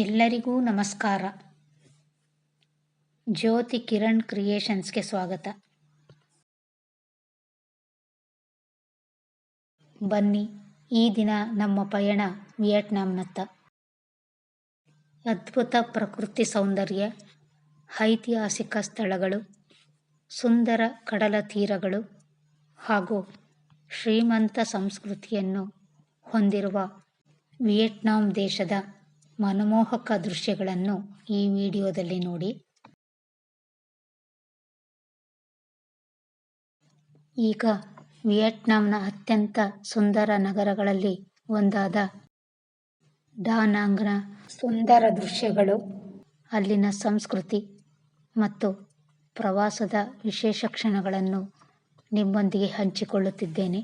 ಎಲ್ಲರಿಗೂ ನಮಸ್ಕಾರ. ಜ್ಯೋತಿ ಕಿರಣ್ ಕ್ರಿಯೇಷನ್ಸ್ಗೆ ಸ್ವಾಗತ. ಬನ್ನಿ, ಈ ದಿನ ನಮ್ಮ ಪಯಣ ವಿಯೆಟ್ನಾಂನತ್ತ. ಅದ್ಭುತ ಪ್ರಕೃತಿ ಸೌಂದರ್ಯ, ಐತಿಹಾಸಿಕ ಸ್ಥಳಗಳು, ಸುಂದರ ಕಡಲ ತೀರಗಳು ಹಾಗೂ ಶ್ರೀಮಂತ ಸಂಸ್ಕೃತಿಯನ್ನು ಹೊಂದಿರುವ ವಿಯೆಟ್ನಾಂ ದೇಶದ ಮನಮೋಹಕ ದೃಶ್ಯಗಳನ್ನು ಈ ವಿಡಿಯೋದಲ್ಲಿ ನೋಡಿ. ಈಗ ವಿಯೆಟ್ನಾಂನ ಅತ್ಯಂತ ಸುಂದರ ನಗರಗಳಲ್ಲಿ ಒಂದಾದ ಡಾ ನಾಂಗ್ನ ಸುಂದರ ದೃಶ್ಯಗಳು, ಅಲ್ಲಿನ ಸಂಸ್ಕೃತಿ ಮತ್ತು ಪ್ರವಾಸದ ವಿಶೇಷ ಕ್ಷಣಗಳನ್ನು ನಿಮ್ಮೊಂದಿಗೆ ಹಂಚಿಕೊಳ್ಳುತ್ತಿದ್ದೇನೆ.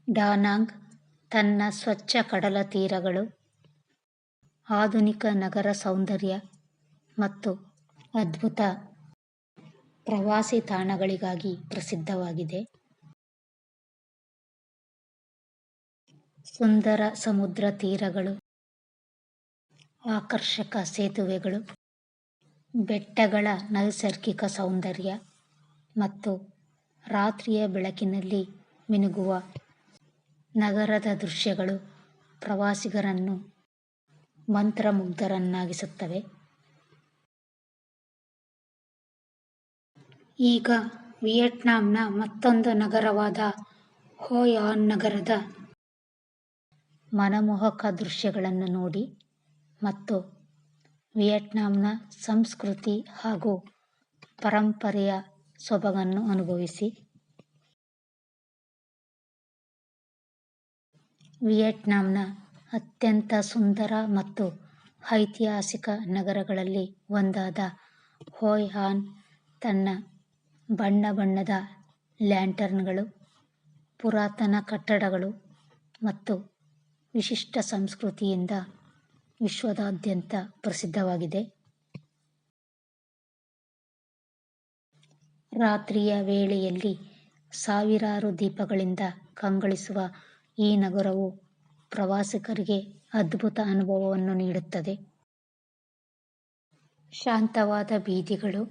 ಡಾ ನಾಂಗ್ ತನ್ನ ಸ್ವಚ್ಛ ಕಡಲ ತೀರಗಳು, ಆಧುನಿಕ ನಗರ ಸೌಂದರ್ಯ ಮತ್ತು ಅದ್ಭುತ ಪ್ರವಾಸಿ ತಾಣಗಳಿಗಾಗಿ ಪ್ರಸಿದ್ಧವಾಗಿದೆ. ಸುಂದರ ಸಮುದ್ರ ತೀರಗಳು, ಆಕರ್ಷಕ ಸೇತುವೆಗಳು, ಬೆಟ್ಟಗಳ ನೈಸರ್ಗಿಕ ಸೌಂದರ್ಯ ಮತ್ತು ರಾತ್ರಿಯ ಬೆಳಕಿನಲ್ಲಿ ಮಿನುಗುವ ನಗರದ ದೃಶ್ಯಗಳು ಪ್ರವಾಸಿಗರನ್ನು ಮಂತ್ರಮುಗ್ಧರನ್ನಾಗಿಸುತ್ತವೆ. ಈಗ ವಿಯೆಟ್ನಾಂನ ಮತ್ತೊಂದು ನಗರವಾದ ಹೋಯ್ ಆನ್ ನಗರದ ಮನಮೋಹಕ ದೃಶ್ಯಗಳನ್ನು ನೋಡಿ ಮತ್ತು ವಿಯೆಟ್ನಾಂನ ಸಂಸ್ಕೃತಿ ಹಾಗೂ ಪರಂಪರೆಯ ಸೊಬಗನ್ನು ಅನುಭವಿಸಿ. ವಿಯೆಟ್ನಾಂನ ಅತ್ಯಂತ ಸುಂದರ ಮತ್ತು ಐತಿಹಾಸಿಕ ನಗರಗಳಲ್ಲಿ ಒಂದಾದ ಹೋಯ್ ಆನ್ ತನ್ನ ಬಣ್ಣ ಬಣ್ಣದ ಲ್ಯಾಂಟರ್ನ್ಗಳು, ಪುರಾತನ ಕಟ್ಟಡಗಳು ಮತ್ತು ವಿಶಿಷ್ಟ ಸಂಸ್ಕೃತಿಯಿಂದ ವಿಶ್ವದಾದ್ಯಂತ ಪ್ರಸಿದ್ಧವಾಗಿದೆ. ರಾತ್ರಿಯ ವೇಳೆಯಲ್ಲಿ ಸಾವಿರಾರು ದೀಪಗಳಿಂದ ಕಂಗೊಳಿಸುವ ಈ ನಗರವು ಪ್ರವಾಸಿಗರಿಗೆ ಅದ್ಭುತ ಅನುಭವವನ್ನು ನೀಡುತ್ತದೆ. ಶಾಂತವಾದ ಬೀದಿಗಳು,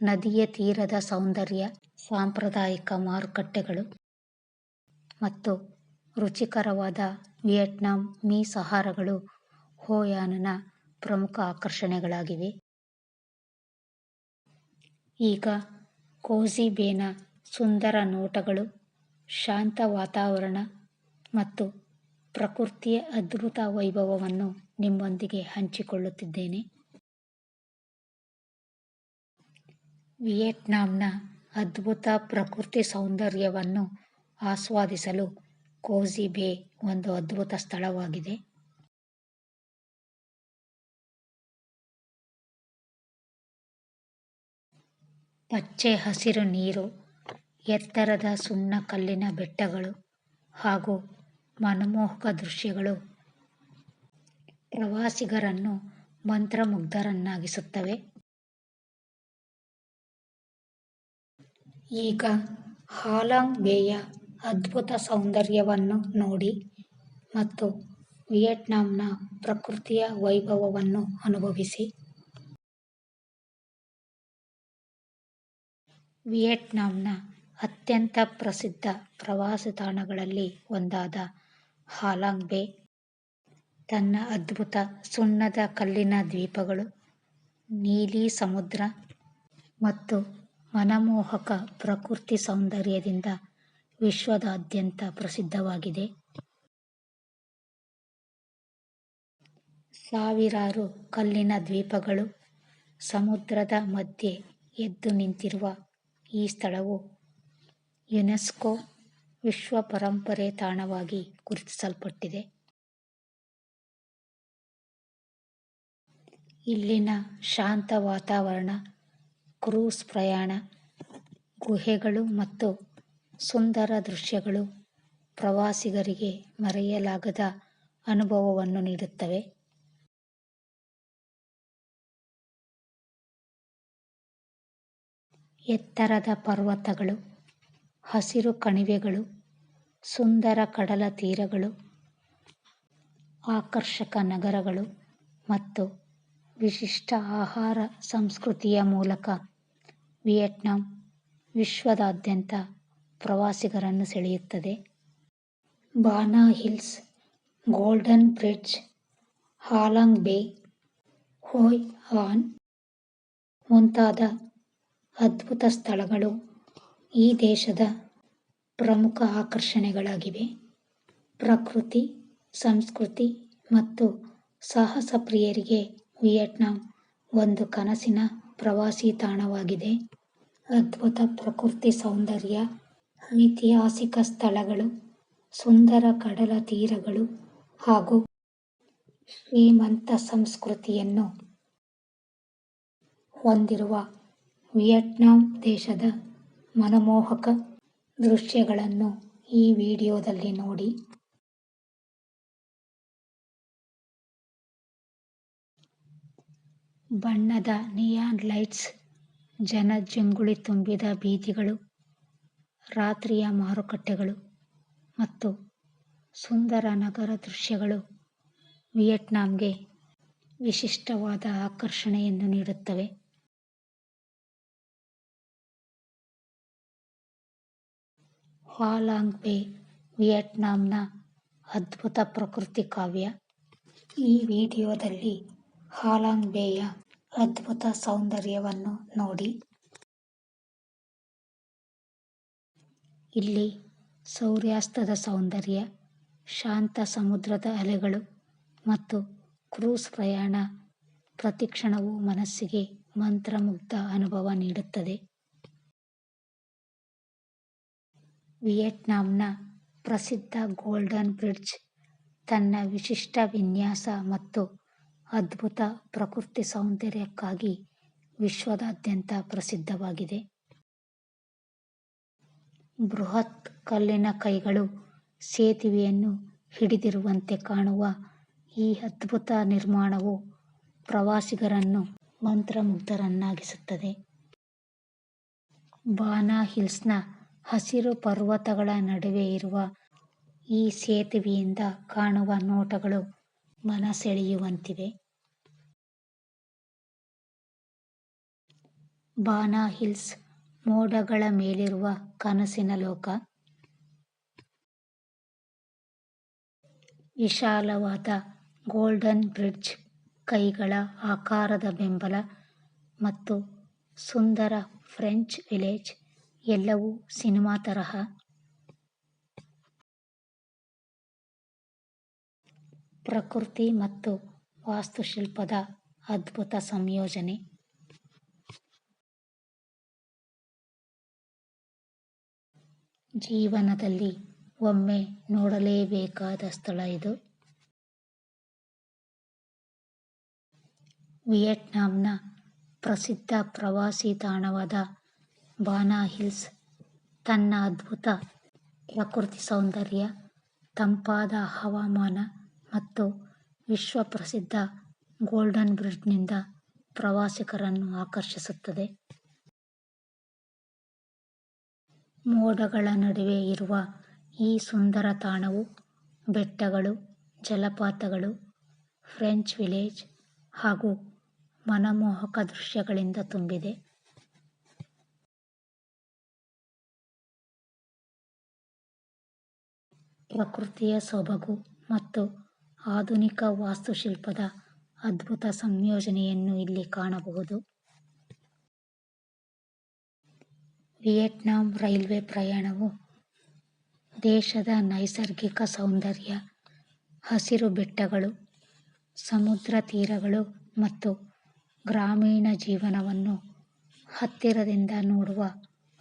ನದಿಯ ತೀರದ ಸೌಂದರ್ಯ, ಸಾಂಪ್ರದಾಯಿಕ ಮಾರುಕಟ್ಟೆಗಳು ಮತ್ತು ರುಚಿಕರವಾದ ವಿಯೆಟ್ನಾಂ ಮೀಸ್ ಆಹಾರಗಳು ಹೋಯ್ ಆನ್ನ ಪ್ರಮುಖ ಆಕರ್ಷಣೆಗಳಾಗಿವೆ. ಈಗ ಕೋಝಿ ಬೇನ ಸುಂದರ ನೋಟಗಳು, ಶಾಂತ ವಾತಾವರಣ ಮತ್ತು ಪ್ರಕೃತಿಯ ಅದ್ಭುತ ವೈಭವವನ್ನು ನಿಮ್ಮೊಂದಿಗೆ ಹಂಚಿಕೊಳ್ಳುತ್ತಿದ್ದೇನೆ. ವಿಯೆಟ್ನಾಂನ ಅದ್ಭುತ ಪ್ರಕೃತಿ ಸೌಂದರ್ಯವನ್ನು ಆಸ್ವಾದಿಸಲು ಕೋಝಿ ಬೇ ಒಂದು ಅದ್ಭುತ ಸ್ಥಳವಾಗಿದೆ. ಪಚ್ಚೆ ಹಸಿರು ನೀರು, ಎತ್ತರದ ಸುಣ್ಣಕಲ್ಲಿನ ಬೆಟ್ಟಗಳು ಹಾಗೂ ಮನಮೋಹಕ ದೃಶ್ಯಗಳು ಪ್ರವಾಸಿಗರನ್ನು ಮಂತ್ರಮುಗ್ಧರನ್ನಾಗಿಸುತ್ತವೆ. ಈಗ ಹಾಲಾಂಗ್ ಬೇಯ ಅದ್ಭುತ ಸೌಂದರ್ಯವನ್ನು ನೋಡಿ ಮತ್ತು ವಿಯೆಟ್ನಾಂನ ಪ್ರಕೃತಿಯ ವೈಭವವನ್ನು ಅನುಭವಿಸಿ. ವಿಯೆಟ್ನಾಂನ ಅತ್ಯಂತ ಪ್ರಸಿದ್ಧ ಪ್ರವಾಸಿ ತಾಣಗಳಲ್ಲಿ ಒಂದಾದ ಹಾಲಾಂಗ್ ಬೇ ತನ್ನ ಅದ್ಭುತ ಸುಣ್ಣದ ಕಲ್ಲಿನ ದ್ವೀಪಗಳು, ನೀಲಿ ಸಮುದ್ರ ಮತ್ತು ಮನಮೋಹಕ ಪ್ರಕೃತಿ ಸೌಂದರ್ಯದಿಂದ ವಿಶ್ವದಾದ್ಯಂತ ಪ್ರಸಿದ್ಧವಾಗಿದೆ. ಸಾವಿರಾರು ಕಲ್ಲಿನ ದ್ವೀಪಗಳು ಸಮುದ್ರದ ಮಧ್ಯೆ ಎದ್ದು ನಿಂತಿರುವ ಈ ಸ್ಥಳವು ಯುನೆಸ್ಕೋ ವಿಶ್ವ ಪರಂಪರೆ ತಾಣವಾಗಿ ಗುರುತಿಸಲ್ಪಟ್ಟಿದೆ. ಇಲ್ಲಿನ ಶಾಂತ ವಾತಾವರಣ, ಕ್ರೂಸ್ ಪ್ರಯಾಣ, ಗುಹೆಗಳು ಮತ್ತು ಸುಂದರ ದೃಶ್ಯಗಳು ಪ್ರವಾಸಿಗರಿಗೆ ಮರೆಯಲಾಗದ ಅನುಭವವನ್ನು ನೀಡುತ್ತವೆ. ಎತ್ತರದ ಪರ್ವತಗಳು, ಹಸಿರು ಕಣಿವೆಗಳು, ಸುಂದರ ಕಡಲ ತೀರಗಳು ಆಕರ್ಷಕ ನಗರಗಳು ಮತ್ತು ವಿಶಿಷ್ಟ ಆಹಾರ ಸಂಸ್ಕೃತಿಯ ಮೂಲಕ ವಿಯೆಟ್ನಾಂ ವಿಶ್ವದಾದ್ಯಂತ ಪ್ರವಾಸಿಗರನ್ನು ಸೆಳೆಯುತ್ತದೆ. ಬಾನಾ ಹಿಲ್ಸ್, ಗೋಲ್ಡನ್ ಬ್ರಿಡ್ಜ್, ಹಾಲಾಂಗ್ ಬೇ, ಹೋಯ್ ಆನ್ ಮುಂತಾದ ಅದ್ಭುತ ಸ್ಥಳಗಳು ಈ ದೇಶದ ಪ್ರಮುಖ ಆಕರ್ಷಣೆಗಳಾಗಿವೆ. ಪ್ರಕೃತಿ, ಸಂಸ್ಕೃತಿ ಮತ್ತು ಸಾಹಸ ಪ್ರಿಯರಿಗೆ ವಿಯೆಟ್ನಾಂ ಒಂದು ಕನಸಿನ ಪ್ರವಾಸಿ ತಾಣವಾಗಿದೆ. ಅದ್ಭುತ ಪ್ರಕೃತಿ ಸೌಂದರ್ಯ, ಐತಿಹಾಸಿಕ ಸ್ಥಳಗಳು, ಸುಂದರ ಕಡಲ ತೀರಗಳು ಹಾಗೂ ಶ್ರೀಮಂತ ಸಂಸ್ಕೃತಿಯನ್ನು ಹೊಂದಿರುವ ವಿಯೆಟ್ನಾಂ ದೇಶದ ಮನಮೋಹಕ ದೃಶ್ಯಗಳನ್ನು ಈ ವಿಡಿಯೋದಲ್ಲಿ ನೋಡಿ. ಬಣ್ಣದ ನಿಯಾನ್ ಲೈಟ್ಸ್, ಜನಜಂಗುಳಿ ತುಂಬಿದ ಬೀದಿಗಳು, ರಾತ್ರಿಯ ಮಾರುಕಟ್ಟೆಗಳು ಮತ್ತು ಸುಂದರ ನಗರ ದೃಶ್ಯಗಳು ವಿಯೆಟ್ನಾಂಗೆ ವಿಶಿಷ್ಟವಾದ ಆಕರ್ಷಣೆಯನ್ನು ನೀಡುತ್ತವೆ. ಹಾಲಾಂಗ್ ಬೇ ವಿಯೆಟ್ನಾಂನ ಅದ್ಭುತ ಪ್ರಕೃತಿ ಕಾವ್ಯ. ಈ ವಿಡಿಯೋದಲ್ಲಿ ಹಾಲಾಂಗ್ ಬೇಯ ಅದ್ಭುತ ಸೌಂದರ್ಯವನ್ನು ನೋಡಿ. ಇಲ್ಲಿ ಸೂರ್ಯಾಸ್ತದ ಸೌಂದರ್ಯ, ಶಾಂತ ಸಮುದ್ರದ ಅಲೆಗಳು ಮತ್ತು ಕ್ರೂಸ್ ಪ್ರಯಾಣ ಪ್ರತಿಕ್ಷಣವೂ ಮನಸ್ಸಿಗೆ ಮಂತ್ರಮುಗ್ಧ ಅನುಭವ ನೀಡುತ್ತದೆ. ವಿಯೆಟ್ನಾಂನ ಪ್ರಸಿದ್ಧ ಗೋಲ್ಡನ್ ಬ್ರಿಡ್ಜ್ ತನ್ನ ವಿಶಿಷ್ಟ ವಿನ್ಯಾಸ ಮತ್ತು ಅದ್ಭುತ ಪ್ರಕೃತಿ ಸೌಂದರ್ಯಕ್ಕಾಗಿ ವಿಶ್ವದಾದ್ಯಂತ ಪ್ರಸಿದ್ಧವಾಗಿದೆ. ಬೃಹತ್ ಕಲ್ಲಿನ ಕೈಗಳು ಸೇತುವೆಯನ್ನು ಹಿಡಿದಿರುವಂತೆ ಕಾಣುವ ಈ ಅದ್ಭುತ ನಿರ್ಮಾಣವು ಪ್ರವಾಸಿಗರನ್ನು ಮಂತ್ರಮುಗ್ಧರನ್ನಾಗಿಸುತ್ತದೆ. ಬಾನಾ ಹಿಲ್ಸ್ನ ಹಸಿರು ಪರ್ವತಗಳ ನಡುವೆ ಇರುವ ಈ ಸೇತುವೆಯಿಂದ ಕಾಣುವ ನೋಟಗಳು ಮನಸೆಳೆಯುವಂತಿವೆ. ಬಾನಾ ಹಿಲ್ಸ್ ಮೋಡಗಳ ಮೇಲಿರುವ ಕನಸಿನ ಲೋಕ. ವಿಶಾಲವಾದ ಗೋಲ್ಡನ್ ಬ್ರಿಡ್ಜ್, ಕೈಗಳ ಆಕಾರದ ಬೆಂಬಲ ಮತ್ತು ಸುಂದರ ಫ್ರೆಂಚ್ ವಿಲೇಜ್ ಎಲ್ಲವೂ ಸಿನಿಮಾ ತರಹ. ಪ್ರಕೃತಿ ಮತ್ತು ವಾಸ್ತುಶಿಲ್ಪದ ಅದ್ಭುತ ಸಂಯೋಜನೆ. ಜೀವನದಲ್ಲಿ ಒಮ್ಮೆ ನೋಡಲೇಬೇಕಾದ ಸ್ಥಳ ಇದು. ವಿಯೆಟ್ನಾಂನ ಪ್ರಸಿದ್ಧ ಪ್ರವಾಸಿ ತಾಣವಾದ ಬಾನಾ ಹಿಲ್ಸ್ ತನ್ನ ಅದ್ಭುತ ಪ್ರಕೃತಿ ಸೌಂದರ್ಯ, ತಂಪಾದ ಹವಾಮಾನ ಮತ್ತು ವಿಶ್ವಪ್ರಸಿದ್ಧ ಗೋಲ್ಡನ್ ಬ್ರಿಡ್ಜ್ನಿಂದ ಪ್ರವಾಸಿಗರನ್ನು ಆಕರ್ಷಿಸುತ್ತದೆ. ಮೋಡಗಳ ನಡುವೆ ಇರುವ ಈ ಸುಂದರ ತಾಣವು ಬೆಟ್ಟಗಳು, ಜಲಪಾತಗಳು, ಫ್ರೆಂಚ್ ವಿಲೇಜ್ ಹಾಗೂ ಮನಮೋಹಕ ದೃಶ್ಯಗಳಿಂದ ತುಂಬಿದೆ. ಪ್ರಕೃತಿಯ ಸೊಬಗು ಮತ್ತು ಆಧುನಿಕ ವಾಸ್ತುಶಿಲ್ಪದ ಅದ್ಭುತ ಸಂಯೋಜನೆಯನ್ನು ಇಲ್ಲಿ ಕಾಣಬಹುದು. ವಿಯೆಟ್ನಾಂ ರೈಲ್ವೆ ಪ್ರಯಾಣವು ದೇಶದ ನೈಸರ್ಗಿಕ ಸೌಂದರ್ಯ, ಹಸಿರು ಬೆಟ್ಟಗಳು, ಸಮುದ್ರ ತೀರಗಳು ಮತ್ತು ಗ್ರಾಮೀಣ ಜೀವನವನ್ನು ಹತ್ತಿರದಿಂದ ನೋಡುವ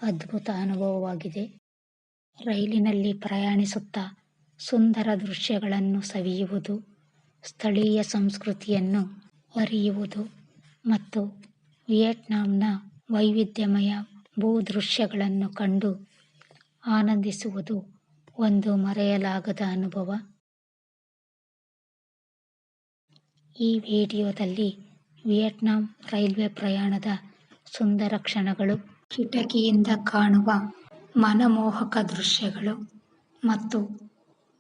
ಅದ್ಭುತ ಅನುಭವವಾಗಿದೆ. ರೈಲಿನಲ್ಲಿ ಪ್ರಯಾಣಿಸುತ್ತಾ ಸುಂದರ ದೃಶ್ಯಗಳನ್ನು ಸವಿಯುವುದು, ಸ್ಥಳೀಯ ಸಂಸ್ಕೃತಿಯನ್ನು ಅರಿಯುವುದು ಮತ್ತು ವಿಯೆಟ್ನಾಂನ ವೈವಿಧ್ಯಮಯ ಭೂದೃಶ್ಯಗಳನ್ನು ಕಂಡು ಆನಂದಿಸುವುದು ಒಂದು ಮರೆಯಲಾಗದ ಅನುಭವ. ಈ ವಿಡಿಯೋದಲ್ಲಿ ವಿಯೆಟ್ನಾಂ ರೈಲ್ವೆ ಪ್ರಯಾಣದ ಸುಂದರ ಕ್ಷಣಗಳು, ಕಿಟಕಿಯಿಂದ ಕಾಣುವ ಮನಮೋಹಕ ದೃಶ್ಯಗಳು ಮತ್ತು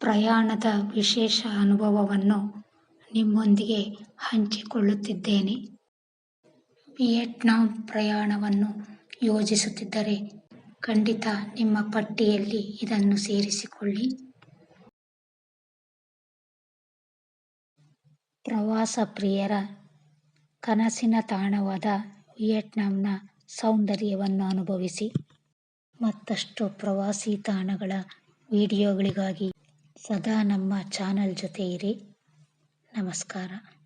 ಪ್ರಯಾಣದ ವಿಶೇಷ ಅನುಭವವನ್ನು ನಿಮ್ಮೊಂದಿಗೆ ಹಂಚಿಕೊಳ್ಳುತ್ತಿದ್ದೇನೆ. ವಿಯೆಟ್ನಾಂ ಪ್ರಯಾಣವನ್ನು ಯೋಜಿಸುತ್ತಿದ್ದರೆ ಖಂಡಿತ ನಿಮ್ಮ ಪಟ್ಟಿಯಲ್ಲಿ ಇದನ್ನು ಸೇರಿಸಿಕೊಳ್ಳಿ. ಪ್ರವಾಸ ಪ್ರಿಯರ ಕನಸಿನ ತಾಣವಾದ ವಿಯೆಟ್ನಾಂನ ಸೌಂದರ್ಯವನ್ನು ಅನುಭವಿಸಿ. ಮತ್ತಷ್ಟು ಪ್ರವಾಸಿ ತಾಣಗಳ ವಿಡಿಯೋಗಳಿಗಾಗಿ ಸದಾ ನಮ್ಮ ಚಾನಲ್ ಜೊತೆ ಇರಿ. ನಮಸ್ಕಾರ.